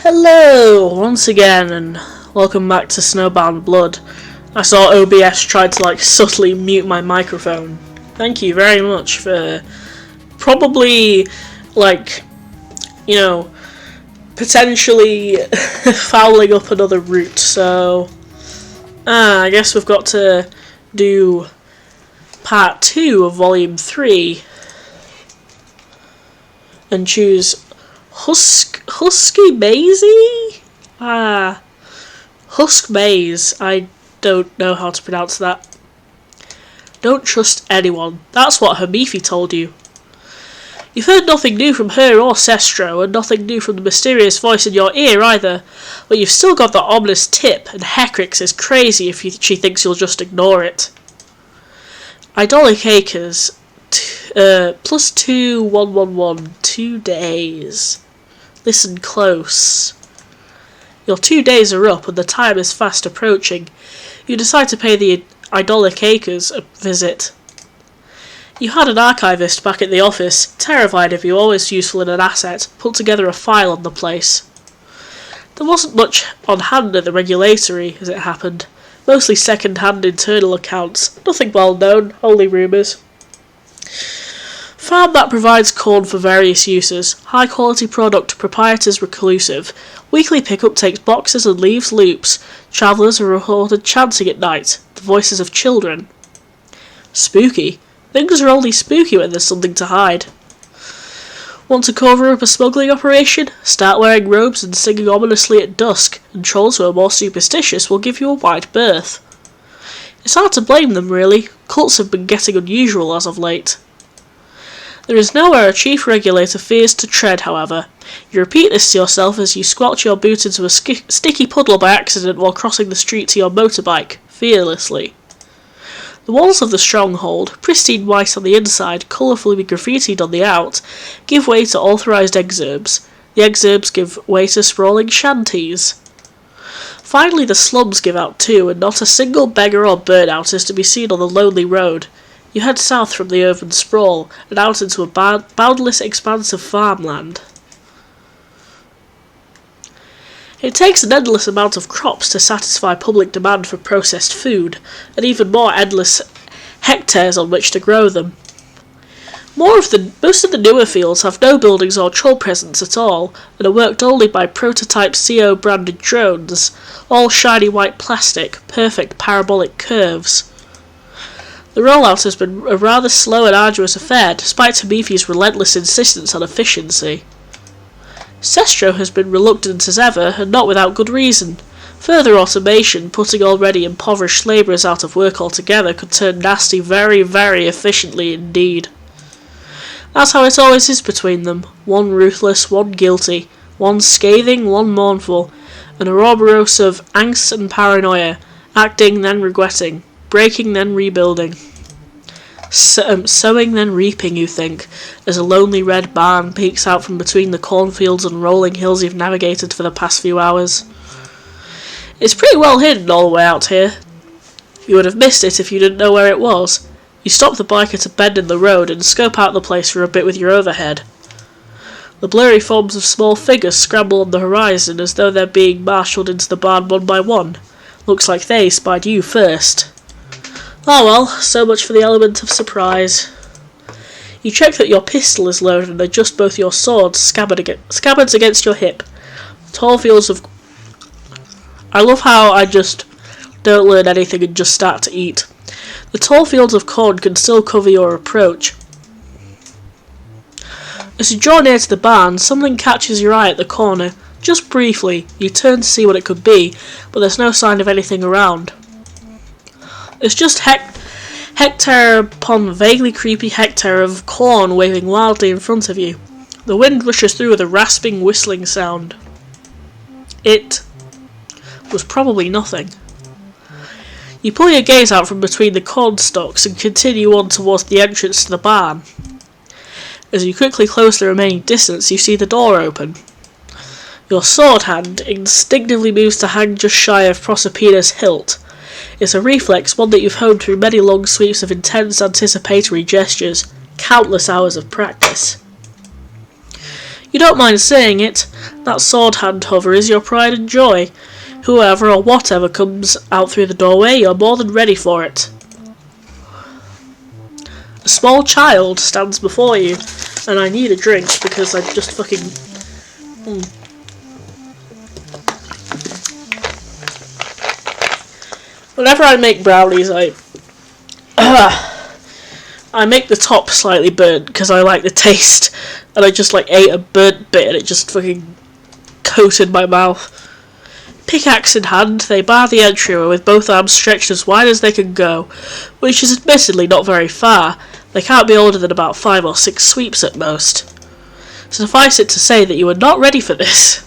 Hello, once again, and welcome back to Snowbound Blood. I saw OBS tried to subtly mute my microphone. Thank you very much for probably potentially fouling up another route. So I guess we've got to do part 2 of volume 3 and choose Husky Maisie? Husk Maze. I don't know how to pronounce that. Don't trust anyone. That's what Hamifi told you. You've heard nothing new from her or Sestro, and nothing new from the mysterious voice in your ear either. But you've still got that ominous tip, and Hecrix is crazy if she thinks you'll just ignore it. Idolic Acres. Plus 2, 111. 2 days. Listen close. Your 2 days are up and the time is fast approaching. You decide to pay the Idolic Acres a visit. You had an archivist back at the office, terrified of you, always useful in an asset, put together a file on the place. There wasn't much on hand at the regulatory, as it happened. Mostly second-hand internal accounts, nothing well known, only rumours. Farm that provides corn for various uses. High quality product, proprietors reclusive. Weekly pickup takes boxes and leaves loops. Travellers are reported chanting at night. The voices of children. Spooky. Things are only spooky when there's something to hide. Want to cover up a smuggling operation? Start wearing robes and singing ominously at dusk, and trolls who are more superstitious will give you a wide berth. It's hard to blame them, really. Cults have been getting unusual as of late. There is nowhere a chief regulator fears to tread, however. You repeat this to yourself as you squelch your boot into a sticky puddle by accident while crossing the street to your motorbike, fearlessly. The walls of the stronghold, pristine white on the inside, colourfully graffitied on the out, give way to authorised exurbs. The exurbs give way to sprawling shanties. Finally the slums give out too, and not a single beggar or burnout is to be seen on the lonely road. You head south from the urban sprawl, and out into a boundless expanse of farmland. It takes an endless amount of crops to satisfy public demand for processed food, and even more endless hectares on which to grow them. Most of the newer fields have no buildings or troll presence at all, and are worked only by prototype CO branded drones, all shiny white plastic, perfect parabolic curves. The rollout has been a rather slow and arduous affair, despite Hamifi's relentless insistence on efficiency. Sestro has been reluctant as ever, and not without good reason. Further automation, putting already impoverished labourers out of work altogether, could turn nasty very, very efficiently indeed. That's how it always is between them. One ruthless, one guilty, one scathing, one mournful, an ouroboros of angst and paranoia, acting then regretting. Breaking then rebuilding. Sowing then reaping, you think, as a lonely red barn peeks out from between the cornfields and rolling hills you've navigated for the past few hours. It's pretty well hidden all the way out here. You would have missed it if you didn't know where it was. You stop the bike at a bend in the road and scope out the place for a bit with your overhead. The blurry forms of small figures scramble on the horizon as though they're being marshalled into the barn one by one. Looks like they spied you first. Oh well, so much for the element of surprise. You check that your pistol is loaded and adjust both your swords scabbards against your hip. Tall fields of... I love how I just don't learn anything and just start to eat. The tall fields of corn can still cover your approach. As you draw near to the barn, something catches your eye at the corner. Just briefly, you turn to see what it could be, but there's no sign of anything around. It's just hectare upon vaguely creepy hectare of corn waving wildly in front of you. The wind rushes through with a rasping, whistling sound. It was probably nothing. You pull your gaze out from between the corn stalks and continue on towards the entrance to the barn. As you quickly close the remaining distance, you see the door open. Your sword hand instinctively moves to hang just shy of Proserpina's hilt. It's a reflex, one that you've honed through many long sweeps of intense anticipatory gestures, countless hours of practice. You don't mind saying it. That sword hand hover is your pride and joy. Whoever or whatever comes out through the doorway, you're more than ready for it. A small child stands before you, and I need a drink because I just fucking... Whenever I make brownies, I make the top slightly burnt because I like the taste, and I just ate a burnt bit and it just fucking coated my mouth. Pickaxe in hand, they bar the entryway with both arms stretched as wide as they can go, which is admittedly not very far. They can't be older than about 5 or 6 sweeps at most. Suffice it to say that you are not ready for this.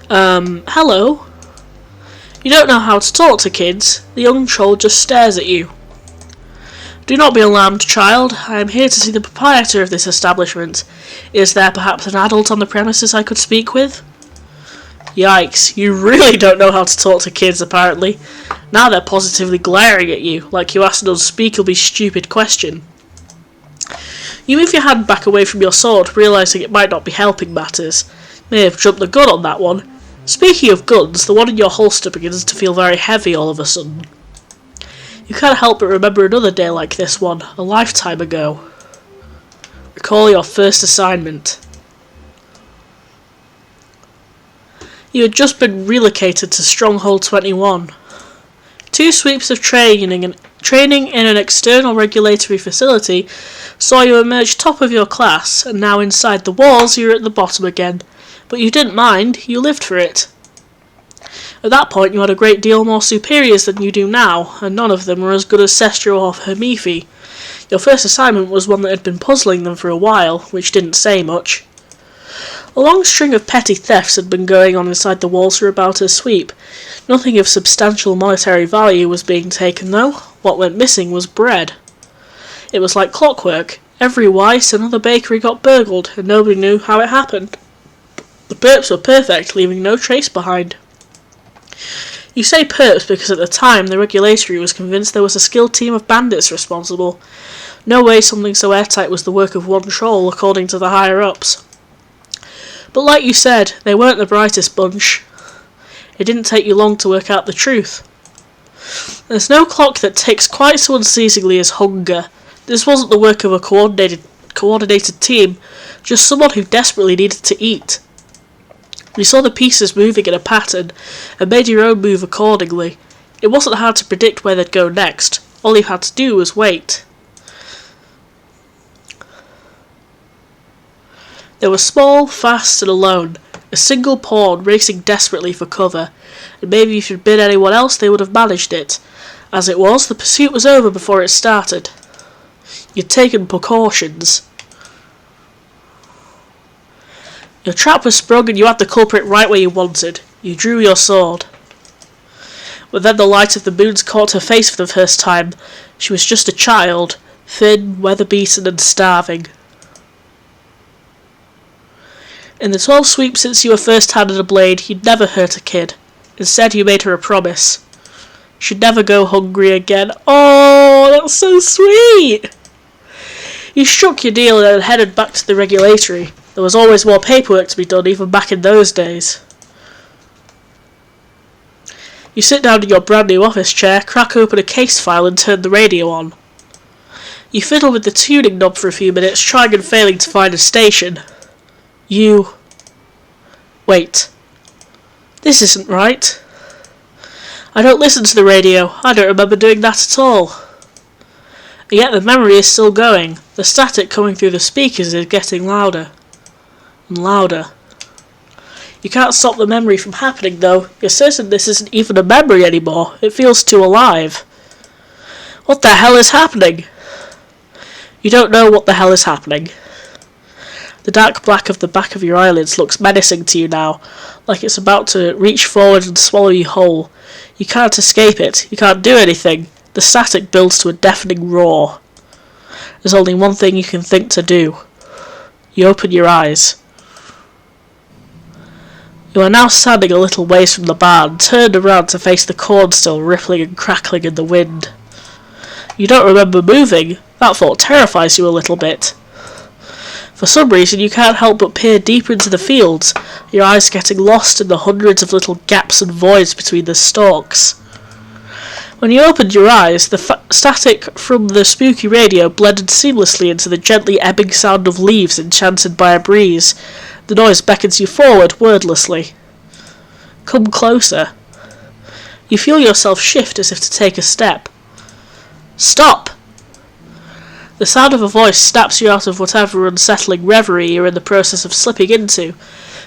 Hello? You don't know how to talk to kids. The young troll just stares at you. Do not be alarmed, child. I am here to see the proprietor of this establishment. Is there perhaps an adult on the premises I could speak with? Yikes, you really don't know how to talk to kids, apparently. Now they're positively glaring at you, like you asked an unspeakably stupid question. You move your hand back away from your sword, realising it might not be helping matters. May have jumped the gun on that one. Speaking of guns, the one in your holster begins to feel very heavy all of a sudden. You can't help but remember another day like this one, a lifetime ago. Recall your first assignment. You had just been relocated to Stronghold 21. 2 sweeps of training in an external regulatory facility saw you emerge top of your class, and now inside the walls you're at the bottom again. But you didn't mind, you lived for it. At that point you had a great deal more superiors than you do now, and none of them were as good as Sestro or Hermifi. Your first assignment was one that had been puzzling them for a while, which didn't say much. A long string of petty thefts had been going on inside the walls for about a sweep. Nothing of substantial monetary value was being taken, though. What went missing was bread. It was like clockwork. Every Weiss and other bakery got burgled, and nobody knew how it happened. The perps were perfect, leaving no trace behind. You say perps because at the time the regulatory was convinced there was a skilled team of bandits responsible. No way something so airtight was the work of one troll, according to the higher-ups. But like you said, they weren't the brightest bunch. It didn't take you long to work out the truth. There's no clock that ticks quite so unceasingly as hunger. This wasn't the work of a coordinated team, just someone who desperately needed to eat. You saw the pieces moving in a pattern, and made your own move accordingly. It wasn't hard to predict where they'd go next. All you had to do was wait. They were small, fast, and alone, a single pawn racing desperately for cover, and maybe if you'd been anyone else they would have managed it. As it was, the pursuit was over before it started. You'd taken precautions. Your trap was sprung and you had the culprit right where you wanted. You drew your sword. But then the light of the moons caught her face for the first time. She was just a child, thin, weather-beaten, and starving. In the 12 sweeps since you were first handed a blade, you'd never hurt a kid. Instead, you made her a promise. She'd never go hungry again. Oh, that's so sweet! You struck your deal and then headed back to the regulatory. There was always more paperwork to be done, even back in those days. You sit down in your brand new office chair, crack open a case file and turn the radio on. You fiddle with the tuning knob for a few minutes, trying and failing to find a station. Wait. This isn't right. I don't listen to the radio. I don't remember doing that at all. And yet the memory is still going. The static coming through the speakers is getting louder and louder. You can't stop the memory from happening, though. You're certain this isn't even a memory anymore. It feels too alive. What the hell is happening? You don't know what the hell is happening. The dark black of the back of your eyelids looks menacing to you now, like it's about to reach forward and swallow you whole. You can't escape it. You can't do anything. The static builds to a deafening roar. There's only one thing you can think to do. You open your eyes. You are now standing a little ways from the barn, turned around to face the corn still rippling and crackling in the wind. You don't remember moving. That thought terrifies you a little bit. For some reason, you can't help but peer deeper into the fields, your eyes getting lost in the hundreds of little gaps and voids between the stalks. When you opened your eyes, the static from the spooky radio blended seamlessly into the gently ebbing sound of leaves enchanted by a breeze. The noise beckons you forward wordlessly. Come closer. You feel yourself shift as if to take a step. Stop! The sound of a voice snaps you out of whatever unsettling reverie you're in the process of slipping into.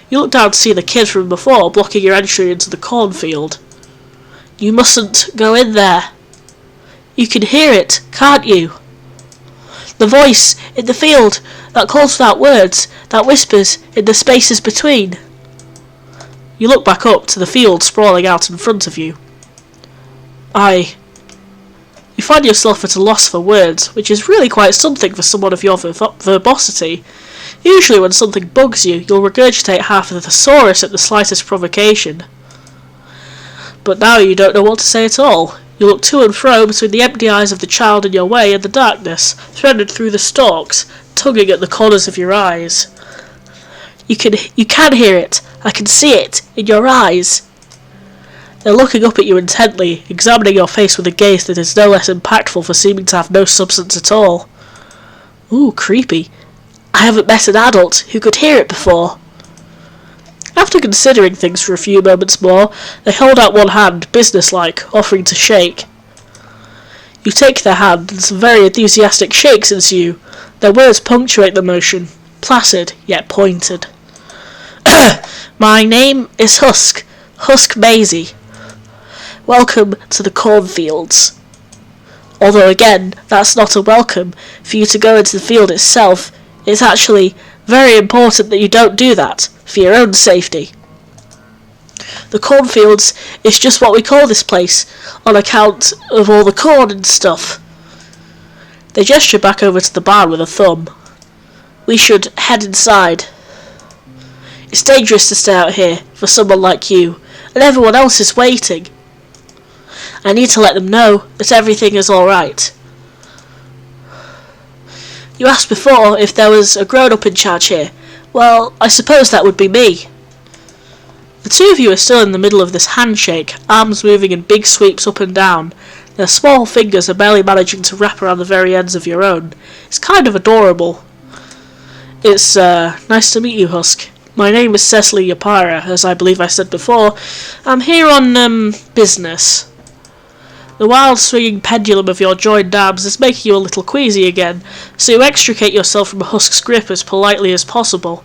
You look down to see the kid from before blocking your entry into the cornfield. You mustn't go in there. You can hear it, can't you? The voice in the field that calls without words, that whispers in the spaces between. You look back up to the field sprawling out in front of you. You find yourself at a loss for words, which is really quite something for someone of your verbosity. Usually when something bugs you, you'll regurgitate half of the thesaurus at the slightest provocation. But now you don't know what to say at all. You look to and fro between the empty eyes of the child in your way and the darkness, threaded through the stalks, tugging at the corners of your eyes. You can hear it. I can see it in your eyes. They're looking up at you intently, examining your face with a gaze that is no less impactful for seeming to have no substance at all. Ooh, creepy. I haven't met an adult who could hear it before. After considering things for a few moments more, they hold out one hand, businesslike, offering to shake. You take their hand, and some very enthusiastic shakes ensue. Their words punctuate the motion, placid yet pointed. My name is Husk Maisie. Welcome to the cornfields. Although again, that's not a welcome. For you to go into the field itself, it's actually very important that you don't do that, for your own safety. The cornfields is just what we call this place, on account of all the corn and stuff. They gesture back over to the barn with a thumb. We should head inside. It's dangerous to stay out here for someone like you, and everyone else is waiting. I need to let them know that everything is alright. You asked before if there was a grown-up in charge here. Well, I suppose that would be me. The two of you are still in the middle of this handshake, arms moving in big sweeps up and down. Their small fingers are barely managing to wrap around the very ends of your own. It's kind of adorable. It's nice to meet you, Husk. My name is Cecily Yapira, as I believe I said before. I'm here on, business. The wild swinging pendulum of your joined arms is making you a little queasy again, so you extricate yourself from Husk's grip as politely as possible.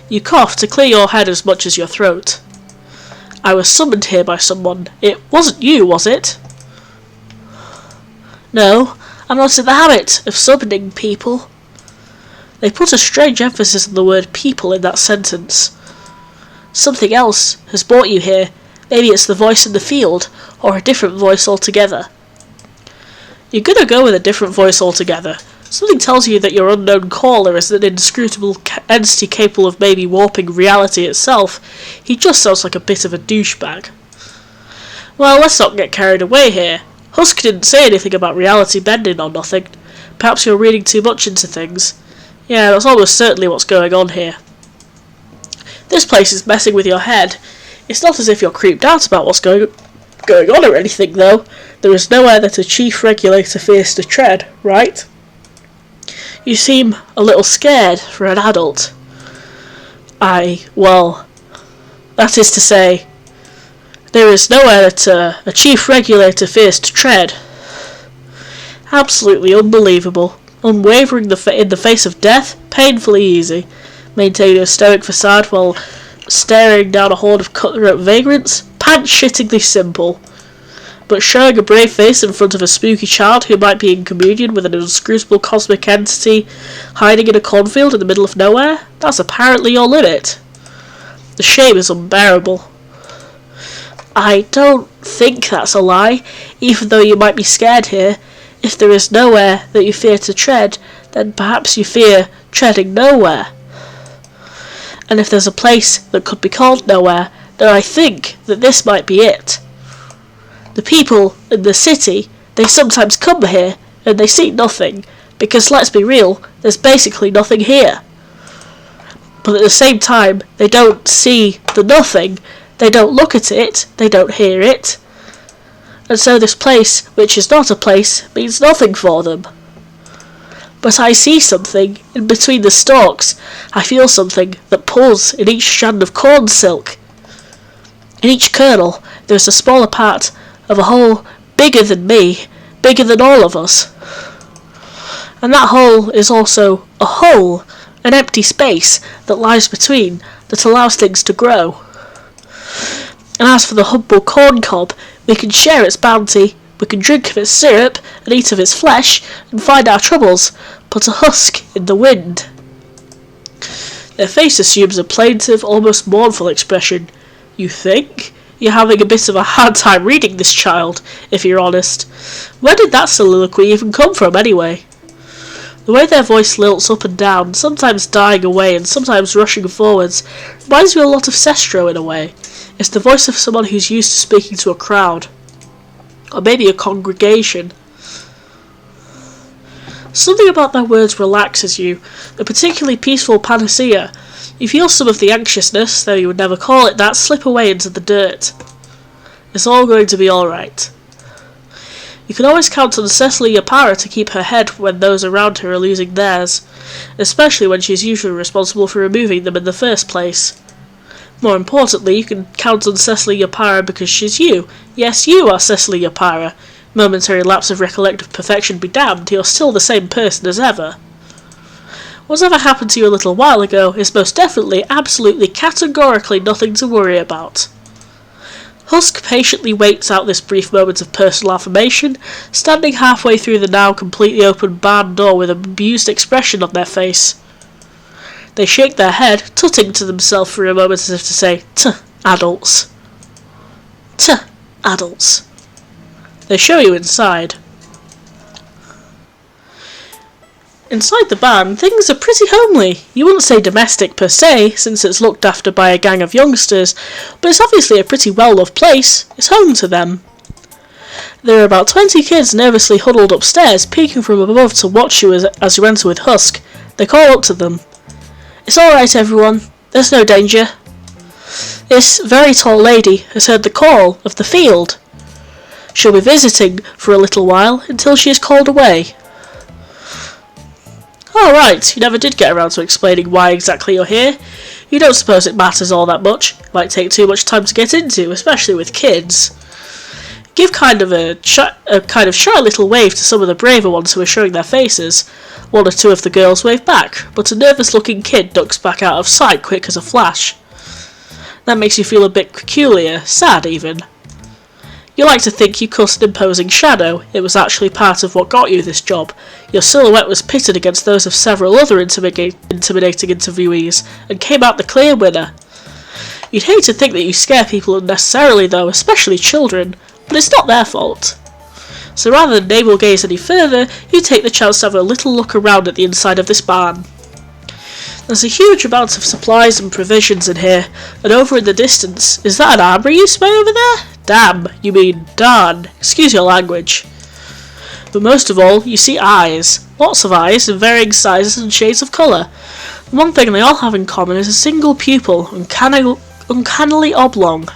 You cough to clear your head as much as your throat. I was summoned here by someone. It wasn't you, was it? No, I'm not in the habit of summoning people. They put a strange emphasis on the word people in that sentence. Something else has brought you here. Maybe it's the voice in the field, or a different voice altogether. You're gonna go with a different voice altogether. Something tells you that your unknown caller is an inscrutable entity capable of maybe warping reality itself. He just sounds like a bit of a douchebag. Well, let's not get carried away here. Husk didn't say anything about reality bending or nothing. Perhaps you're reading too much into things. Yeah, that's almost certainly what's going on here. This place is messing with your head. It's not as if you're creeped out about what's going on or anything, though. There is nowhere that a chief regulator fears to tread, right? You seem a little scared for an adult. Well, that is to say, there is nowhere that a chief regulator fears to tread. Absolutely unbelievable. Unwavering in the face of death, painfully easy. Maintaining a stoic facade while staring down a horde of cutthroat vagrants, pants-shittingly simple. But showing a brave face in front of a spooky child who might be in communion with an inscrutable cosmic entity hiding in a cornfield in the middle of nowhere, that's apparently your limit. The shame is unbearable. I don't think that's a lie, even though you might be scared here. If there is nowhere that you fear to tread, then perhaps you fear treading nowhere. And if there's a place that could be called nowhere, then I think that this might be it. The people in the city, they sometimes come here, and they see nothing, because let's be real, there's basically nothing here. but at the same time, they don't see the nothing. They don't look at it, they don't hear it. And so this place, which is not a place, means nothing for them. But I see something in between the stalks. I feel something that pulls in each strand of corn silk. In each kernel, there is a smaller part of a whole bigger than me, bigger than all of us. And that whole is also a hole, an empty space that lies between, that allows things to grow. And as for the humble corn cob, we can share its bounty, we can drink of its syrup, and eat of its flesh, and find our troubles, put a husk in the wind. Their face assumes a plaintive, almost mournful expression. You think? You're having a bit of a hard time reading this, child, if you're honest. Where did that soliloquy even come from, anyway? The way their voice lilts up and down, sometimes dying away and sometimes rushing forwards, reminds me a lot of Sestro in a way. It's the voice of someone who's used to speaking to a crowd. Or maybe a congregation. Something about their words relaxes you, a particularly peaceful panacea. You feel some of the anxiousness, though you would never call it that, slip away into the dirt. It's all going to be alright. You can always count on Cecily Yapara to keep her head when those around her are losing theirs, especially when she's usually responsible for removing them in the first place. More importantly, you can count on Cecily Yapara because she's you. Yes, you are Cecily Yapara. Momentary lapse of recollective perfection be damned, you're still the same person as ever. Whatever happened to you a little while ago is most definitely, absolutely, categorically nothing to worry about. Husk patiently waits out this brief moment of personal affirmation, standing halfway through the now completely open barn door with an amused expression on their face. They shake their head, tutting to themselves for a moment as if to say, "Tuh, adults. Tuh, adults." They show you inside. Inside the barn, things are pretty homely. You wouldn't say domestic per se, since it's looked after by a gang of youngsters, but it's obviously a pretty well-loved place. It's home to them. There are about 20 kids nervously huddled upstairs, peeking from above to watch you as you enter with Husk. They call up to them. "It's alright, everyone. There's no danger." This very tall lady has heard the call of the field. She'll be visiting for a little while until she is called away. "Oh, right, you never did get around to explaining why exactly you're here. You don't suppose it matters all that much? It might take too much time to get into, especially with kids." Give kind of a shy little wave to some of the braver ones who are showing their faces. One or two of the girls wave back, but a nervous-looking kid ducks back out of sight quick as a flash. That makes you feel a bit peculiar, sad even. You like to think you cut an imposing shadow. It was actually part of what got you this job. Your silhouette was pitted against those of several other intimidating interviewees, and came out the clear winner. You'd hate to think that you scare people unnecessarily though, especially children, but it's not their fault. So rather than navel gaze any further, you take the chance to have a little look around at the inside of this barn. There's a huge amount of supplies and provisions in here, and over in the distance, is that an armoury you spy over there? Damn, you mean darn, excuse your language. But most of all, you see eyes. Lots of eyes in varying sizes and shades of colour. The one thing they all have in common is a single pupil, uncannily oblong.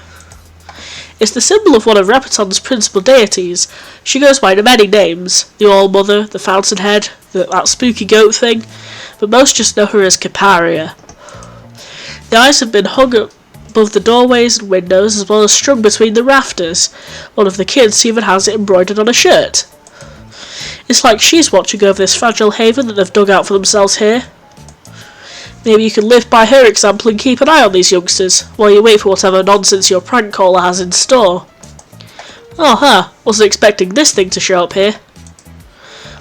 It's the symbol of one of Repeton's principal deities. She goes by many names, the All-Mother, the Fountainhead, that spooky goat thing, but most just know her as Kiparia. The eyes have been hung above the doorways and windows, as well as strung between the rafters. One of the kids even has it embroidered on a shirt. It's like she's watching over this fragile haven that they've dug out for themselves here. Maybe you can live by her example and keep an eye on these youngsters, while you wait for whatever nonsense your prank caller has in store. Oh, wasn't expecting this thing to show up here.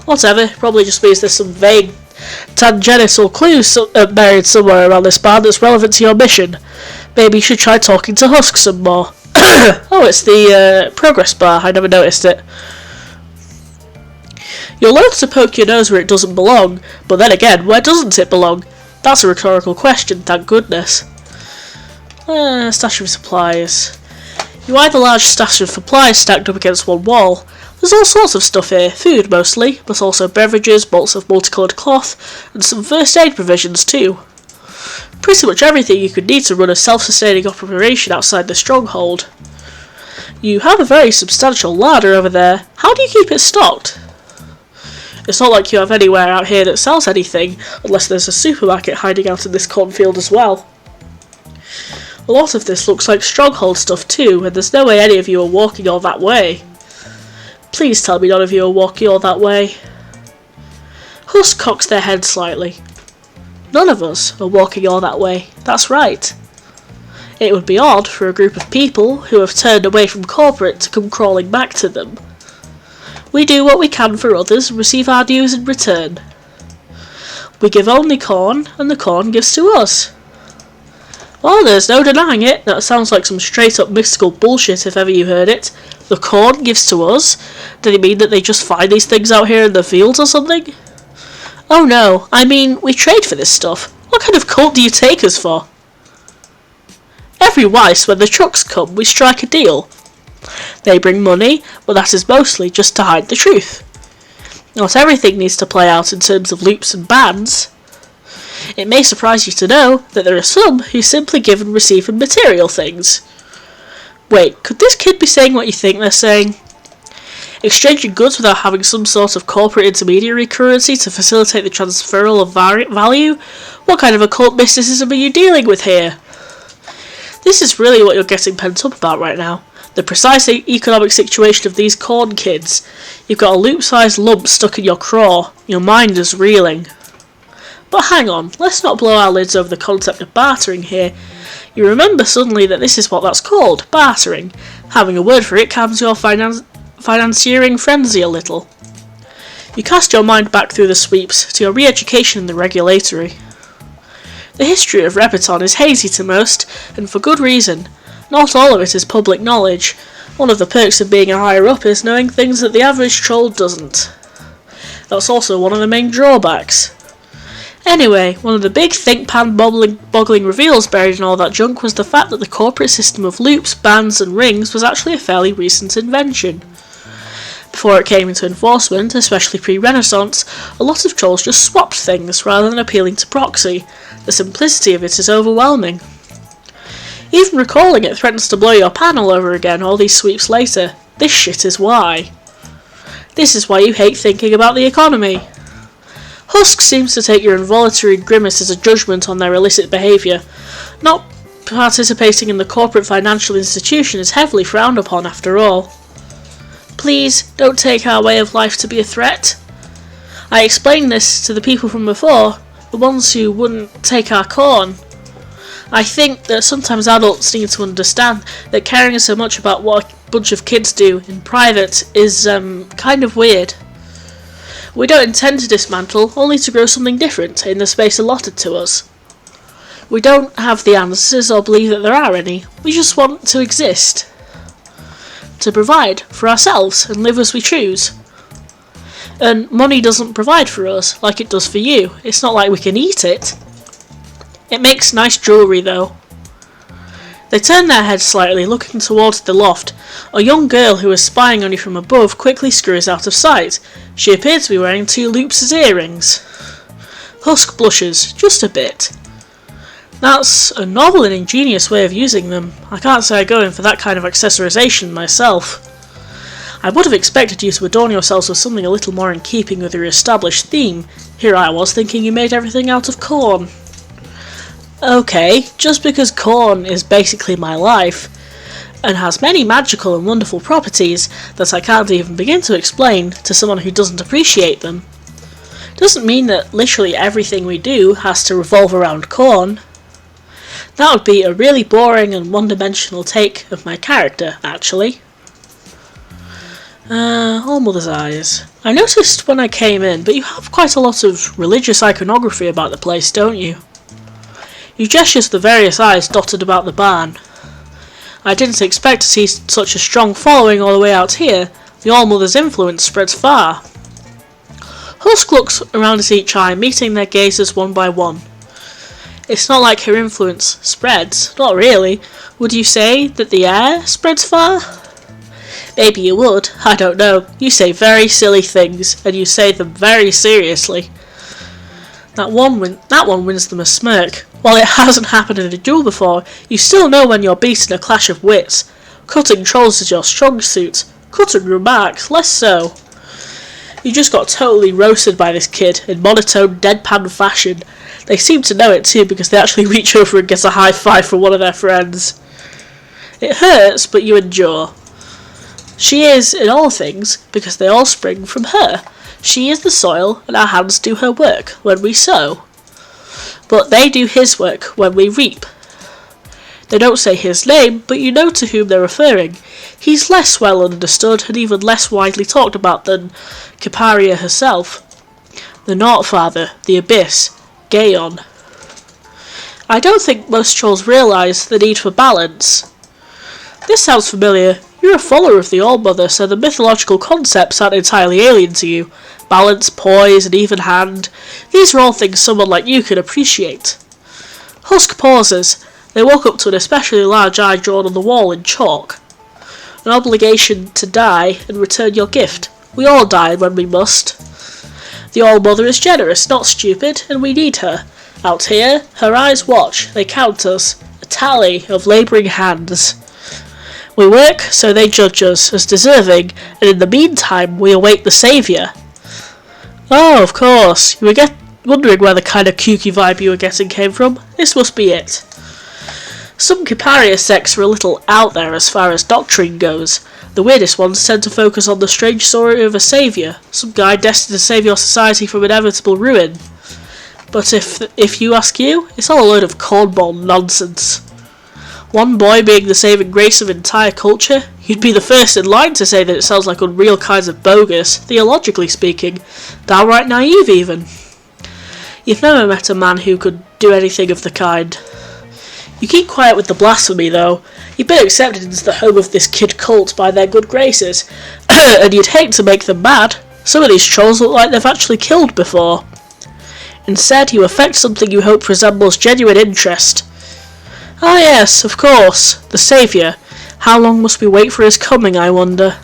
Whatever, probably just means there's some vague tangential clues buried somewhere around this barn that's relevant to your mission. Maybe you should try talking to Husk some more. Oh, it's the progress bar, I never noticed it. You'll learn to poke your nose where it doesn't belong, but then again, where doesn't it belong? That's a rhetorical question, thank goodness. Stash of supplies. You eye the large stash of supplies stacked up against one wall. There's all sorts of stuff here, food mostly, but also beverages, bolts of multicoloured cloth, and some first aid provisions too. Pretty much everything you could need to run a self-sustaining operation outside the stronghold. You have a very substantial larder over there. How do you keep it stocked? It's not like you have anywhere out here that sells anything, unless there's a supermarket hiding out in this cornfield as well. A lot of this looks like stronghold stuff too, and there's no way any of you are walking all that way. Please tell me none of you are walking all that way. Husk cocks their head slightly. None of us are walking all that way, that's right. It would be odd for a group of people who have turned away from corporate to come crawling back to them. We do what we can for others and receive our dues in return. We give only corn, and the corn gives to us. Well, there's no denying it. That sounds like some straight up mystical bullshit if ever you heard it. The corn gives to us? Did it mean that they just find these things out here in the fields or something? Oh no, I mean, we trade for this stuff. What kind of cult do you take us for? Every Weiss, when the trucks come, we strike a deal. They bring money, but that is mostly just to hide the truth. Not everything needs to play out in terms of loops and bans. It may surprise you to know that there are some who simply give and receive material things. Wait, could this kid be saying what you think they're saying? Exchanging goods without having some sort of corporate intermediary currency to facilitate the transferal of value? What kind of occult mysticism are you dealing with here? This is really what you're getting pent up about right now. The precise economic situation of these corn kids. You've got a loop-sized lump stuck in your craw. Your mind is reeling. But hang on, let's not blow our lids over the concept of bartering here. You remember suddenly that this is what that's called, bartering. Having a word for it calms your financiering frenzy a little. You cast your mind back through the sweeps to your re-education in the regulatory. The history of Repeton is hazy to most, and for good reason. Not all of it is public knowledge. One of the perks of being a higher up is knowing things that the average troll doesn't. That's also one of the main drawbacks. Anyway, one of the big think-pan boggling reveals buried in all that junk was the fact that the corporate system of loops, bands and rings was actually a fairly recent invention. Before it came into enforcement, especially pre-Renaissance, a lot of trolls just swapped things rather than appealing to proxy. The simplicity of it is overwhelming. Even recalling it threatens to blow your pan all over again all these sweeps later. This shit is why. This is why you hate thinking about the economy. Husk seems to take your involuntary grimace as a judgment on their illicit behaviour. Not participating in the corporate financial institution is heavily frowned upon after all. Please, don't take our way of life to be a threat. I explained this to the people from before, the ones who wouldn't take our corn. I think that sometimes adults need to understand that caring so much about what a bunch of kids do in private is kind of weird. We don't intend to dismantle, only to grow something different in the space allotted to us. We don't have the answers or believe that there are any, we just want to exist. To provide for ourselves and live as we choose. And money doesn't provide for us like it does for you. It's not like we can eat it. It makes nice jewellery though. They turn their heads slightly, looking towards the loft. A young girl who is spying on you from above quickly scurries out of sight. She appeared to be wearing 2 loops as earrings. Husk blushes, just a bit. That's a novel and ingenious way of using them. I can't say I go in for that kind of accessorization myself. I would have expected you to adorn yourselves with something a little more in keeping with your established theme. Here I was thinking you made everything out of corn. Okay, just because corn is basically my life, and has many magical and wonderful properties that I can't even begin to explain to someone who doesn't appreciate them, doesn't mean that literally everything we do has to revolve around corn. That would be a really boring and one-dimensional take of my character, actually. All Mother's Eyes. I noticed when I came in, but you have quite a lot of religious iconography about the place, don't you? You gesture to the various eyes dotted about the barn. I didn't expect to see such a strong following all the way out here. The All-Mother's influence spreads far. Husk looks around at each eye, meeting their gazes one by one. It's not like her influence spreads. Not really. Would you say that the air spreads far? Maybe you would. I don't know. You say very silly things, and you say them very seriously. That one wins them a smirk. While it hasn't happened in a duel before, you still know when you're beating a clash of wits. Cutting trolls is your strong suit. Cutting remarks, less so. You just got totally roasted by this kid in monotone, deadpan fashion. They seem to know it too because they actually reach over and get a high five from one of their friends. It hurts, but you endure. She is, in all things, because they all spring from her. She is the soil, and our hands do her work when we sow. But they do his work when we reap. They don't say his name, but you know to whom they're referring. He's less well understood and even less widely talked about than Kiparia herself. The Naught Father, the Abyss, Gaon. I don't think most trolls realise the need for balance. This sounds familiar. You're a follower of the All-Mother, so the mythological concepts aren't entirely alien to you. Balance, poise, and even hand. These are all things someone like you can appreciate. Husk pauses. They walk up to an especially large eye drawn on the wall in chalk. An obligation to die and return your gift. We all die when we must. The All-Mother is generous, not stupid, and we need her. Out here, her eyes watch. They count us. A tally of labouring hands. We work, so they judge us as deserving, and in the meantime we await the saviour. Oh, of course. You were wondering where the kind of kooky vibe you were getting came from? This must be it. Some Kiparia sects are a little out there as far as doctrine goes. The weirdest ones tend to focus on the strange story of a saviour, some guy destined to save your society from inevitable ruin. But if you ask you, it's all a load of cornball nonsense. One boy being the saving grace of entire culture, you'd be the first in line to say that it sounds like unreal kinds of bogus, theologically speaking, downright naive even. You've never met a man who could do anything of the kind. You keep quiet with the blasphemy, though. You've been accepted into the home of this kid cult by their good graces, and you'd hate to make them mad. Some of these trolls look like they've actually killed before. Instead, you affect something you hope resembles genuine interest. Ah yes, of course, the saviour. How long must we wait for his coming, I wonder?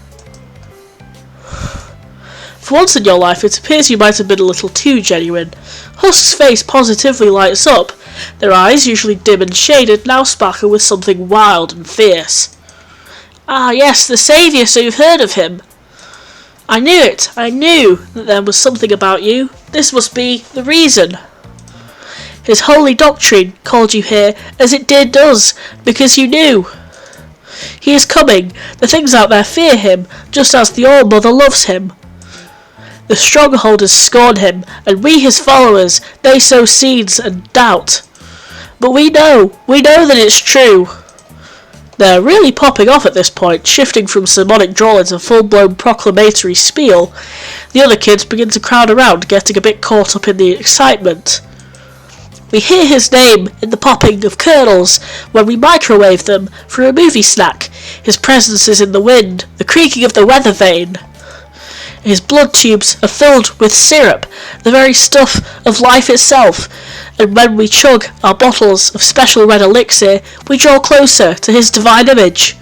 For once in your life, it appears you might have been a little too genuine. Husk's face positively lights up. Their eyes, usually dim and shaded, now sparkle with something wild and fierce. Ah yes, the saviour, so you've heard of him. I knew it. I knew that there was something about you. This must be the reason. His holy doctrine called you here, as it did us, because you knew. He is coming. The things out there fear him, just as the All-Mother loves him. The strongholders scorn him, and we his followers, they sow seeds and doubt. But we know that it's true. They're really popping off at this point, shifting from sermonic drawl into full-blown proclamatory spiel. The other kids begin to crowd around, getting a bit caught up in the excitement. We hear his name in the popping of kernels when we microwave them for a movie snack. His presence is in the wind, the creaking of the weather vane. His blood tubes are filled with syrup, the very stuff of life itself, and when we chug our bottles of special red elixir, we draw closer to his divine image.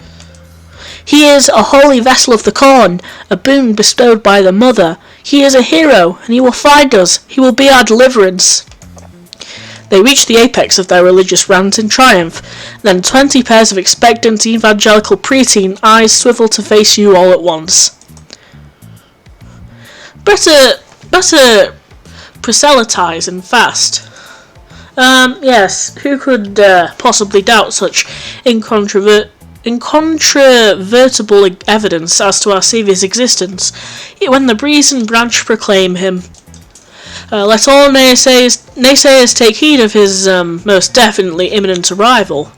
He is a holy vessel of the corn, a boon bestowed by the Mother. He is a hero, and he will find us. He will be our deliverance. They reach the apex of their religious rant in triumph. Then 20 pairs of expectant evangelical preteen eyes swivel to face you all at once. Better proselytize and fast. Yes, who could possibly doubt such incontrovertible evidence as to our Saviour's existence? Yet when the breeze and branch proclaim him, let all naysayers take heed of his most definitely imminent arrival.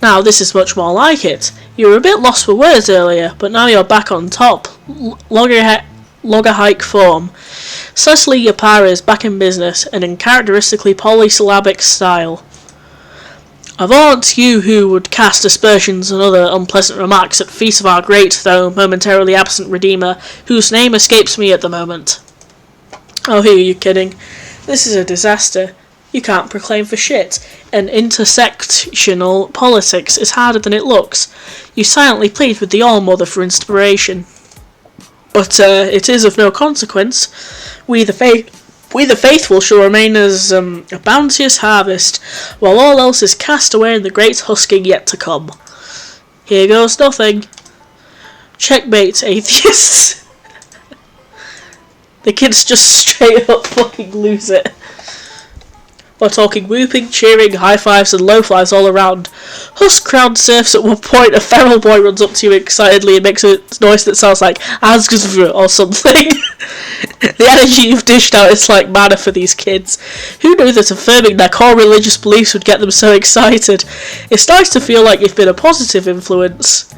Now this is much more like it. You were a bit lost for words earlier, but now you're back on top. Loggerhike form. Cecily Yapara is back in business, and in characteristically polysyllabic style. Avaunt you who would cast aspersions and other unpleasant remarks at feet of our great, though momentarily absent Redeemer, whose name escapes me at the moment. Oh, who are you kidding? This is a disaster. You can't proclaim for shit, and intersectional politics is harder than it looks. You silently plead with the All-Mother for inspiration. But it is of no consequence. We, the We the faithful shall remain as a bounteous harvest, while all else is cast away in the great husking yet to come. Here goes nothing. Checkmate, atheists. The kids just straight up fucking lose it. We're talking whooping, cheering, high fives and low fives all around. Husk crowned surfs at one point. A feral boy runs up to you excitedly and makes a noise that sounds like Asgzv or something. The energy you've dished out is like manna for these kids. Who knew that affirming their core religious beliefs would get them so excited? It's nice to feel like you've been a positive influence.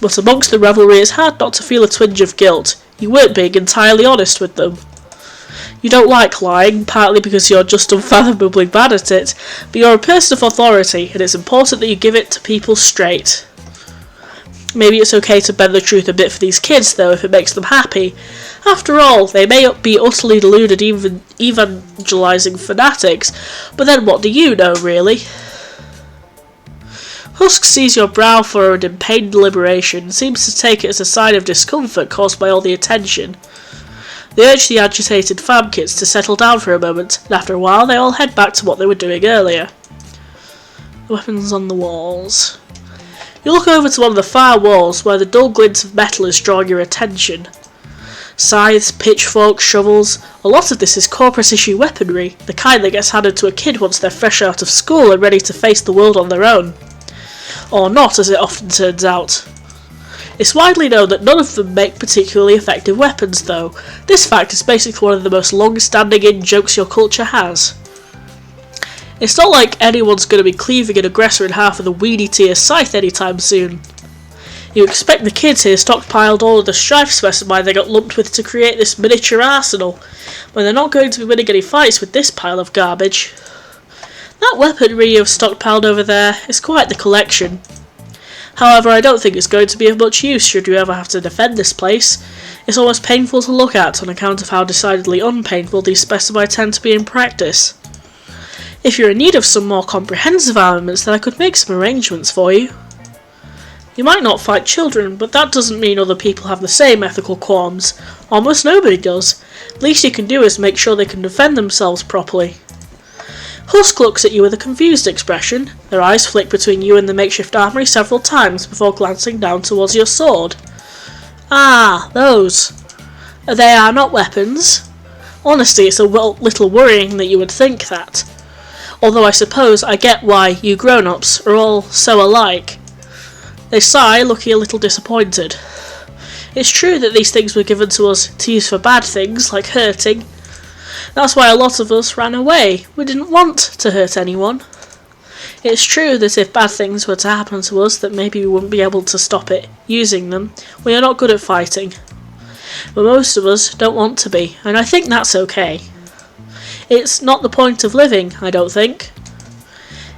But amongst the revelry it's hard not to feel a twinge of guilt. You weren't being entirely honest with them. You don't like lying, partly because you're just unfathomably bad at it, but you're a person of authority, and it's important that you give it to people straight. Maybe it's okay to bend the truth a bit for these kids, though, if it makes them happy. After all, they may be utterly deluded evangelizing fanatics, but then what do you know, really? Husk sees your brow furrowed in pained deliberation, and seems to take it as a sign of discomfort caused by all the attention. They urge the agitated fam kids to settle down for a moment, and after a while they all head back to what they were doing earlier. The weapons on the walls. You look over to one of the far walls, where the dull glint of metal is drawing your attention. Scythes, pitchforks, shovels. A lot of this is corpus issue weaponry, the kind that gets handed to a kid once they're fresh out of school and ready to face the world on their own. Or not, as it often turns out. It's widely known that none of them make particularly effective weapons, though. This fact is basically one of the most long-standing in-jokes your culture has. It's not like anyone's going to be cleaving an aggressor in half with a weedy tier scythe anytime soon. You expect the kids here stockpiled all of the strife specimen they got lumped with to create this miniature arsenal, when they're not going to be winning any fights with this pile of garbage. That weaponry you've stockpiled over there is quite the collection. However, I don't think it's going to be of much use should you ever have to defend this place. It's almost painful to look at on account of how decidedly unpainful these specimens tend to be in practice. If you're in need of some more comprehensive armaments, then I could make some arrangements for you. You might not fight children, but that doesn't mean other people have the same ethical qualms. Almost nobody does. The least you can do is make sure they can defend themselves properly. Husk looks at you with a confused expression. Their eyes flick between you and the makeshift armoury several times before glancing down towards your sword. Ah, those. They are not weapons. Honestly, it's a little worrying that you would think that. Although I suppose I get why you grown-ups are all so alike. They sigh, looking a little disappointed. It's true that these things were given to us to use for bad things, like hurting. That's why a lot of us ran away. We didn't want to hurt anyone. It's true that if bad things were to happen to us, that maybe we wouldn't be able to stop it using them. We are not good at fighting. But most of us don't want to be, and I think that's okay. It's not the point of living, I don't think.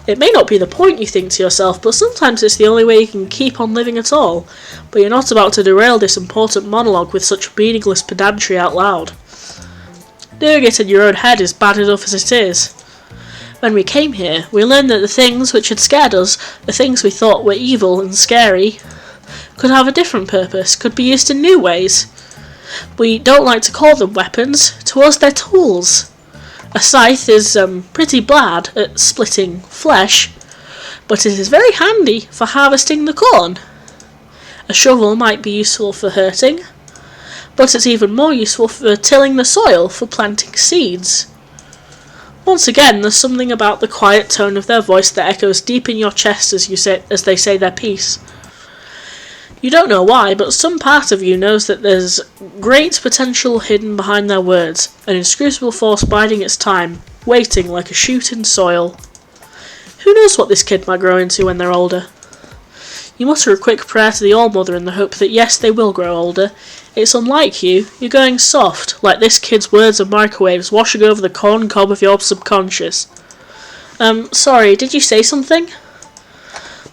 It may not be the point, you think to yourself, but sometimes it's the only way you can keep on living at all. But you're not about to derail this important monologue with such meaningless pedantry out loud. Doing it in your own head is bad enough as it is. When we came here, we learned that the things which had scared us, the things we thought were evil and scary, could have a different purpose, could be used in new ways. We don't like to call them weapons. To us, they're tools. A scythe is pretty bad at splitting flesh, but it is very handy for harvesting the corn. A shovel might be useful for hurting, but it's even more useful for tilling the soil, for planting seeds. Once again, there's something about the quiet tone of their voice that echoes deep in your chest as they say their piece. You don't know why, but some part of you knows that there's great potential hidden behind their words, an inscrutable force biding its time, waiting like a shoot in soil. Who knows what this kid might grow into when they're older? You mutter a quick prayer to the All-Mother in the hope that yes, they will grow older. It's unlike you. You're going soft, like this kid's words are microwaves washing over the corn cob of your subconscious. Sorry, did you say something?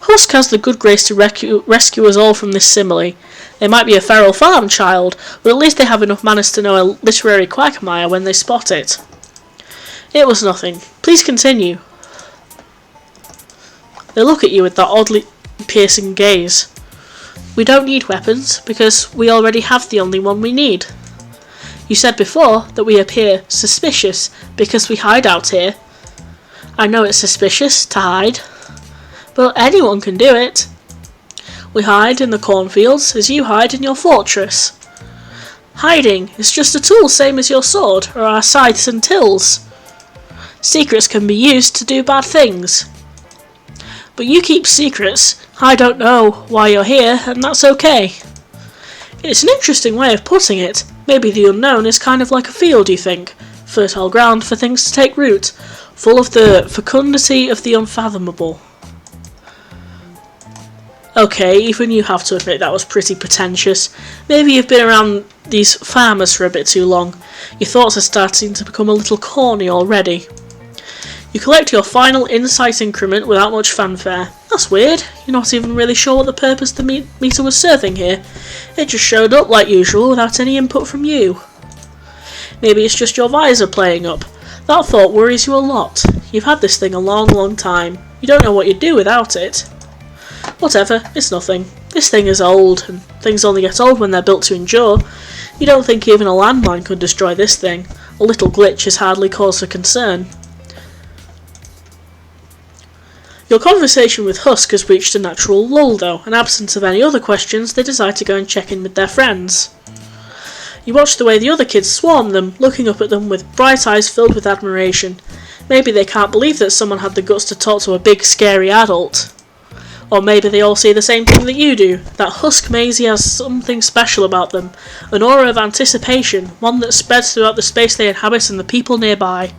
Husk has the good grace to rescue us all from this simile. They might be a feral farm child, but at least they have enough manners to know a literary quagmire when they spot it. It was nothing. Please continue. They look at you with that oddly piercing gaze. We don't need weapons, because we already have the only one we need. You said before that we appear suspicious because we hide out here. I know it's suspicious to hide, but anyone can do it. We hide in the cornfields as you hide in your fortress. Hiding is just a tool same as your sword or our scythes and tills. Secrets can be used to do bad things. But you keep secrets. I don't know why you're here, and that's okay. It's an interesting way of putting it. Maybe the unknown is kind of like a field, you think. Fertile ground for things to take root, full of the fecundity of the unfathomable. Okay, even you have to admit that was pretty pretentious. Maybe you've been around these farmers for a bit too long. Your thoughts are starting to become a little corny already. You collect your final insight increment without much fanfare. That's weird. You're not even really sure what the purpose the meter was serving here. It just showed up like usual without any input from you. Maybe it's just your visor playing up. That thought worries you a lot. You've had this thing a long time. You don't know what you'd do without it. Whatever, it's nothing. This thing is old, and things only get old when they're built to endure. You don't think even a landmine could destroy this thing. A little glitch is hardly cause for concern. Your conversation with Husk has reached a natural lull though, and absent of any other questions, they decide to go and check in with their friends. You watch the way the other kids swarm them, looking up at them with bright eyes filled with admiration. Maybe they can't believe that someone had the guts to talk to a big, scary adult. Or maybe they all see the same thing that you do, that Husk Maisie has something special about them, an aura of anticipation, one that spreads throughout the space they inhabit and the people nearby.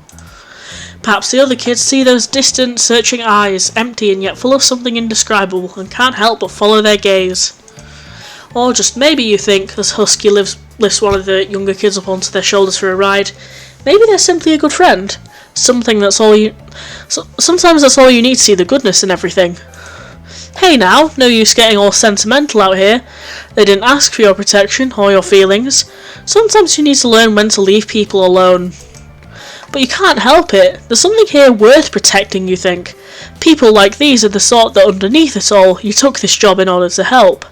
Perhaps the other kids see those distant, searching eyes, empty and yet full of something indescribable, and can't help but follow their gaze. Or just maybe you think, as Husky lifts one of the younger kids up onto their shoulders for a ride, maybe they're simply a good friend. Sometimes that's all you need to see the goodness in everything. Hey now, no use getting all sentimental out here. They didn't ask for your protection or your feelings. Sometimes you need to learn when to leave people alone. But you can't help it. There's something here worth protecting, you think. People like these are the sort that underneath it all, you took this job in order to help.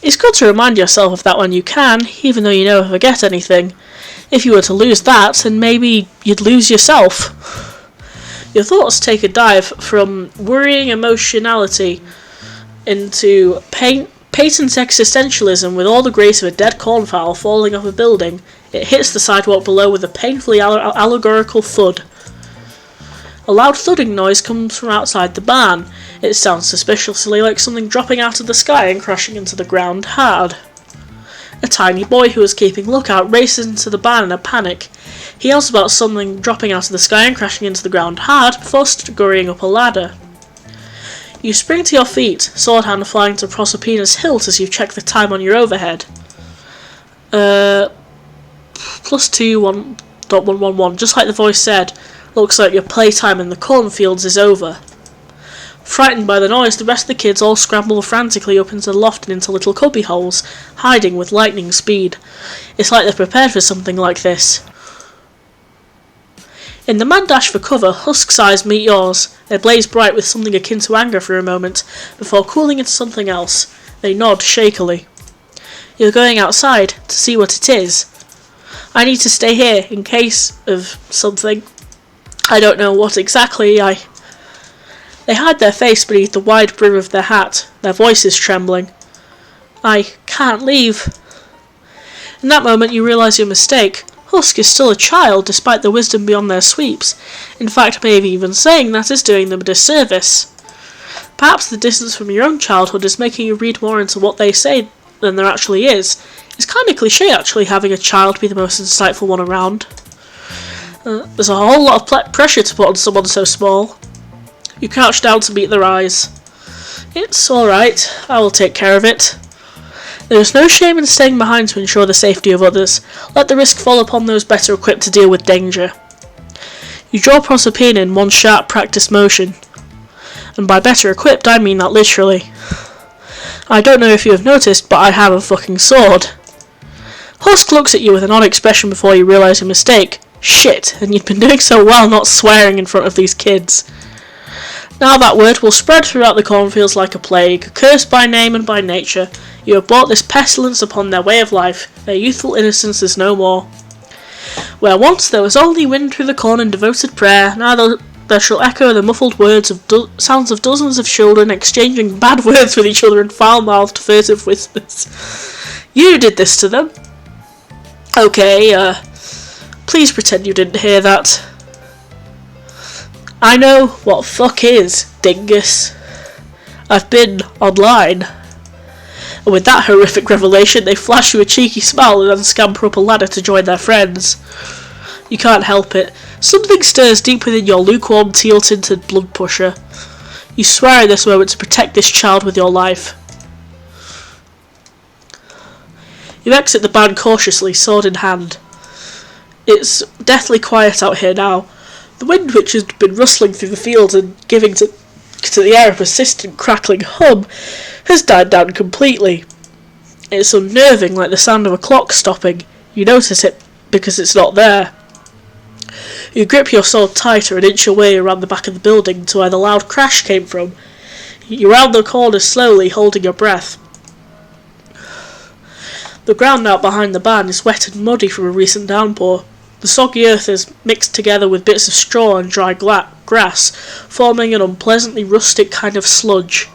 It's good to remind yourself of that when you can, even though you never forget anything. If you were to lose that, then maybe you'd lose yourself. Your thoughts take a dive from worrying emotionality into patent existentialism with all the grace of a dead cornfowl falling off a building. It hits the sidewalk below with a painfully allegorical thud. A loud thudding noise comes from outside the barn. It sounds suspiciously like something dropping out of the sky and crashing into the ground hard. A tiny boy who is keeping lookout races into the barn in a panic. He yells about something dropping out of the sky and crashing into the ground hard before scurrying up a ladder. You spring to your feet, sword hand flying to Proserpina's hilt as you check the time on your overhead. +2 1.111, just like the voice said. Looks like your playtime in the cornfields is over. Frightened by the noise, the rest of the kids all scramble frantically up into the loft and into little cubby holes, hiding with lightning speed. It's like they're prepared for something like this. In the mad dash for cover, Husk's eyes meet yours. They blaze bright with something akin to anger for a moment, before cooling into something else. They nod shakily. You're going outside to see what it is. I need to stay here in case of something. I don't know what exactly. They hide their face beneath the wide brim of their hat, their voices trembling. I can't leave. In that moment you realise your mistake. Husk is still a child, despite the wisdom beyond their sweeps. In fact, maybe even saying that is doing them a disservice. Perhaps the distance from your own childhood is making you read more into what they say than there actually is. It's kind of cliché, actually, having a child be the most insightful one around. There's a whole lot of pressure to put on someone so small. You crouch down to meet their eyes. It's alright, I will take care of it. There is no shame in staying behind to ensure the safety of others. Let the risk fall upon those better equipped to deal with danger. You draw Proserpina in one sharp practiced motion. And by better equipped, I mean that literally. I don't know if you have noticed, but I have a fucking sword. Husk looks at you with an odd expression before you realise your mistake. Shit, and you'd been doing so well not swearing in front of these kids. Now that word will spread throughout the cornfields like a plague. Cursed by name and by nature, you have brought this pestilence upon their way of life. Their youthful innocence is no more. Where once there was only wind through the corn and devoted prayer, now there shall echo the muffled words of sounds of dozens of children exchanging bad words with each other in foul-mouthed, furtive whispers. You did this to them. Okay, please pretend you didn't hear that. I know what fuck is, dingus. I've been online. And with that horrific revelation, they flash you a cheeky smile and then scamper up a ladder to join their friends. You can't help it. Something stirs deep within your lukewarm, teal-tinted blood pusher. You swear in this moment to protect this child with your life. You exit the band cautiously, sword in hand. It's deathly quiet out here now. The wind, which has been rustling through the fields and giving to the air a persistent crackling hum, has died down completely. It's unnerving, like the sound of a clock stopping. You notice it because it's not there. You grip your sword tighter and inch away around the back of the building to where the loud crash came from. You round the corner slowly, holding your breath. The ground out behind the barn is wet and muddy from a recent downpour. The soggy earth is mixed together with bits of straw and dry grass, forming an unpleasantly rustic kind of sludge.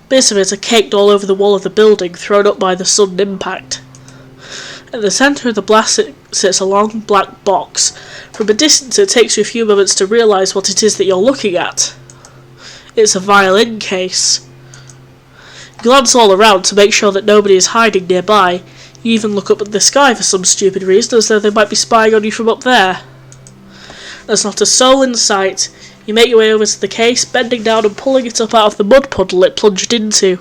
Bits of it are caked all over the wall of the building, thrown up by the sudden impact. At the centre of the blast sits a long black box. From a distance it takes you a few moments to realise what it is that you're looking at. It's a violin case. You glance all around to make sure that nobody is hiding nearby. You even look up at the sky for some stupid reason, as though they might be spying on you from up there. There's not a soul in sight. You make your way over to the case, bending down and pulling it up out of the mud puddle it plunged into.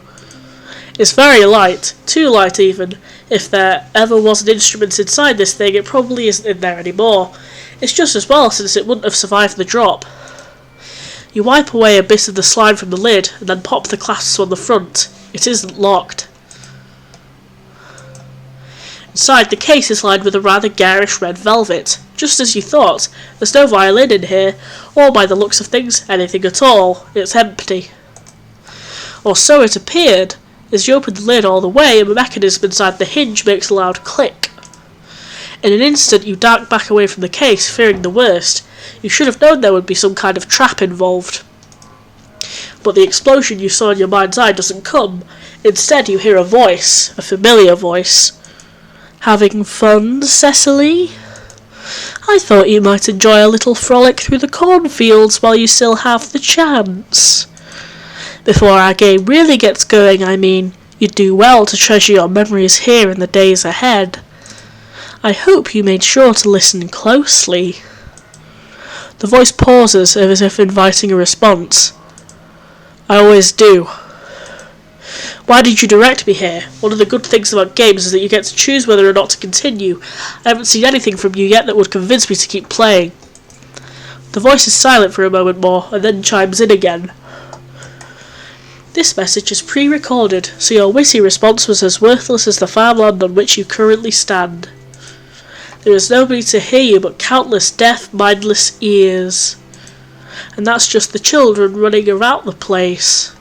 It's very light, too light even. If there ever was an instrument inside this thing, it probably isn't in there anymore. It's just as well, since it wouldn't have survived the drop. You wipe away a bit of the slime from the lid, and then pop the clasps on the front. It isn't locked. Inside, the case is lined with a rather garish red velvet. Just as you thought, there's no violin in here, or by the looks of things, anything at all. It's empty. Or so it appeared. As you open the lid all the way, a mechanism inside the hinge makes a loud click. In an instant, you dart back away from the case, fearing the worst. You should have known there would be some kind of trap involved. But the explosion you saw in your mind's eye doesn't come. Instead, you hear a voice, a familiar voice. Having fun, Cecily? I thought you might enjoy a little frolic through the cornfields while you still have the chance. Before our game really gets going, I mean, you'd do well to treasure your memories here in the days ahead. I hope you made sure to listen closely. The voice pauses as if inviting a response. I always do. Why did you direct me here? One of the good things about games is that you get to choose whether or not to continue. I haven't seen anything from you yet that would convince me to keep playing. The voice is silent for a moment more, and then chimes in again. This message is pre-recorded, so your witty response was as worthless as the farmland on which you currently stand. There is nobody to hear you but countless deaf, mindless ears. And that's just the children running around the place.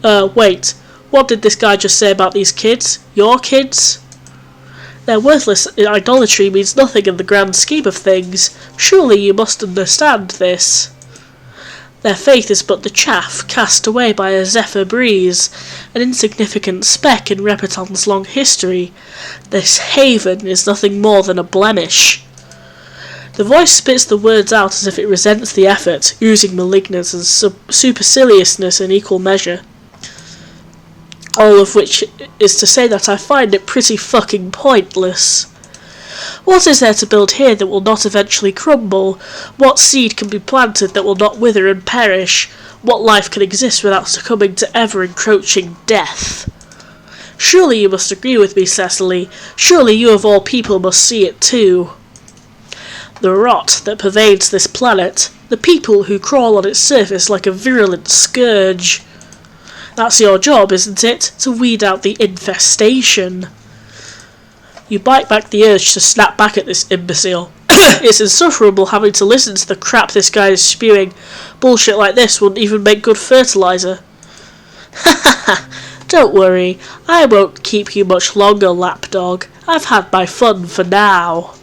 Wait. What did this guy just say about these kids? Your kids? Their worthless idolatry means nothing in the grand scheme of things. Surely you must understand this. Their faith is but the chaff cast away by a zephyr breeze, an insignificant speck in Repeton's long history. This haven is nothing more than a blemish. The voice spits the words out as if it resents the effort, oozing malignance and superciliousness in equal measure. All of which is to say that I find it pretty fucking pointless. What is there to build here that will not eventually crumble? What seed can be planted that will not wither and perish? What life can exist without succumbing to ever-encroaching death? Surely you must agree with me, Cecily. Surely you of all people must see it too. The rot that pervades this planet, the people who crawl on its surface like a virulent scourge. That's your job, isn't it? To weed out the infestation. You bite back the urge to snap back at this imbecile. It's insufferable having to listen to the crap this guy is spewing, Bullshit like this wouldn't even make good fertilizer. Don't worry, I won't keep you much longer, lapdog. I've had my fun for now.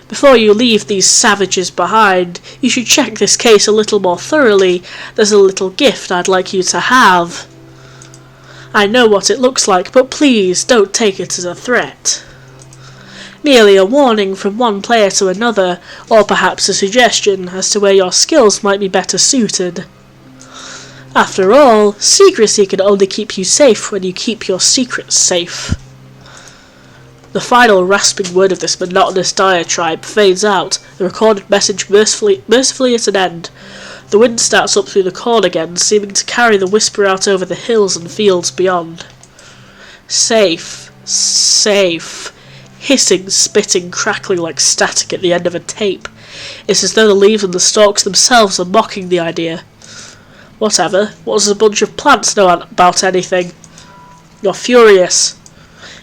Before you leave these savages behind, you should check this case a little more thoroughly. There's a little gift I'd like you to have. I know what it looks like, but please don't take it as a threat. Merely a warning from one player to another, or perhaps a suggestion as to where your skills might be better suited. After all, secrecy can only keep you safe when you keep your secrets safe. The final rasping word of this monotonous diatribe fades out, the recorded message mercifully at an end. The wind starts up through the corn again, seeming to carry the whisper out over the hills and fields beyond. Safe, safe. Hissing, spitting, crackling like static at the end of a tape. It's as though the leaves and the stalks themselves are mocking the idea. Whatever, what does a bunch of plants know about anything? You're furious.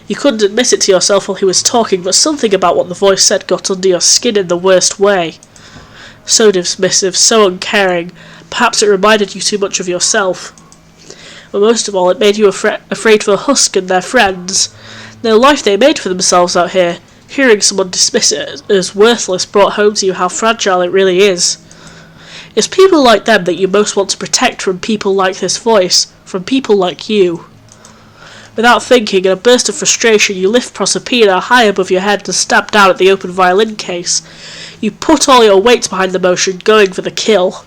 You couldn't admit it to yourself while he was talking, but something about what the voice said got under your skin in the worst way. So dismissive, so uncaring, perhaps it reminded you too much of yourself. But most of all, it made you afraid for Husk and their friends. The life they made for themselves out here. Hearing someone dismiss it as worthless brought home to you how fragile it really is. It's people like them that you most want to protect from people like this voice, from people like you. Without thinking, in a burst of frustration, you lift Proserpina high above your head and stab down at the open violin case. You put all your weight behind the motion, going for the kill.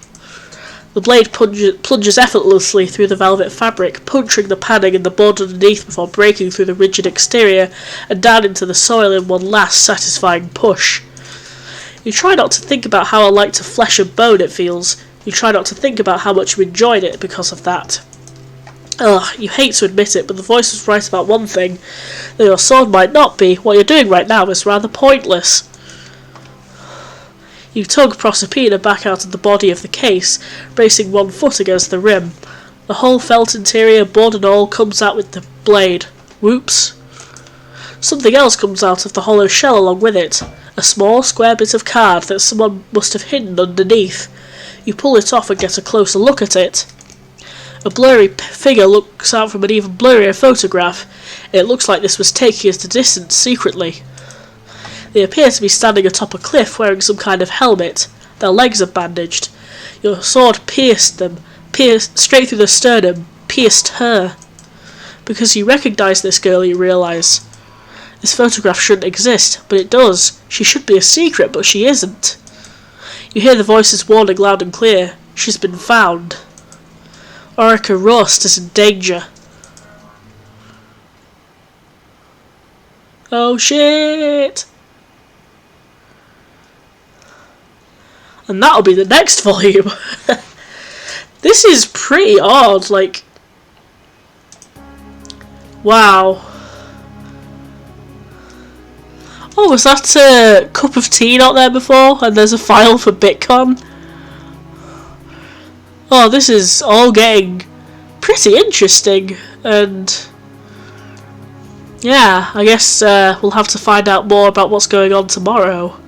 The blade plunges effortlessly through the velvet fabric, puncturing the padding and the board underneath before breaking through the rigid exterior and down into the soil in one last satisfying push. You try not to think about how alike to flesh and bone it feels. You try not to think about how much you enjoyed it because of that. Ugh, you hate to admit it, but the voice was right about one thing. Though your sword might not be, what you're doing right now is rather pointless. You tug Proserpina back out of the body of the case, bracing one foot against the rim. The whole felt interior, board and all, comes out with the blade. Whoops. Something else comes out of the hollow shell along with it. A small, square bit of card that someone must have hidden underneath. You pull it off and get a closer look at it. A blurry figure looks out from an even blurrier photograph. It looks like this was taken at a distance secretly. They appear to be standing atop a cliff wearing some kind of helmet. Their legs are bandaged. Your sword pierced them, pierced straight through the sternum, pierced her. Because you recognise this girl, you realise. This photograph shouldn't exist, but it does. She should be a secret, but she isn't. You hear the voices warning loud and clear. She's been found. Orica Rost is in danger. Oh shit! And that'll be the next volume. This is pretty odd, like... Wow. Oh, was that a cup of tea not there before? And there's a file for Bitcoin? Oh, this is all getting pretty interesting. And... yeah, I guess we'll have to find out more about what's going on tomorrow.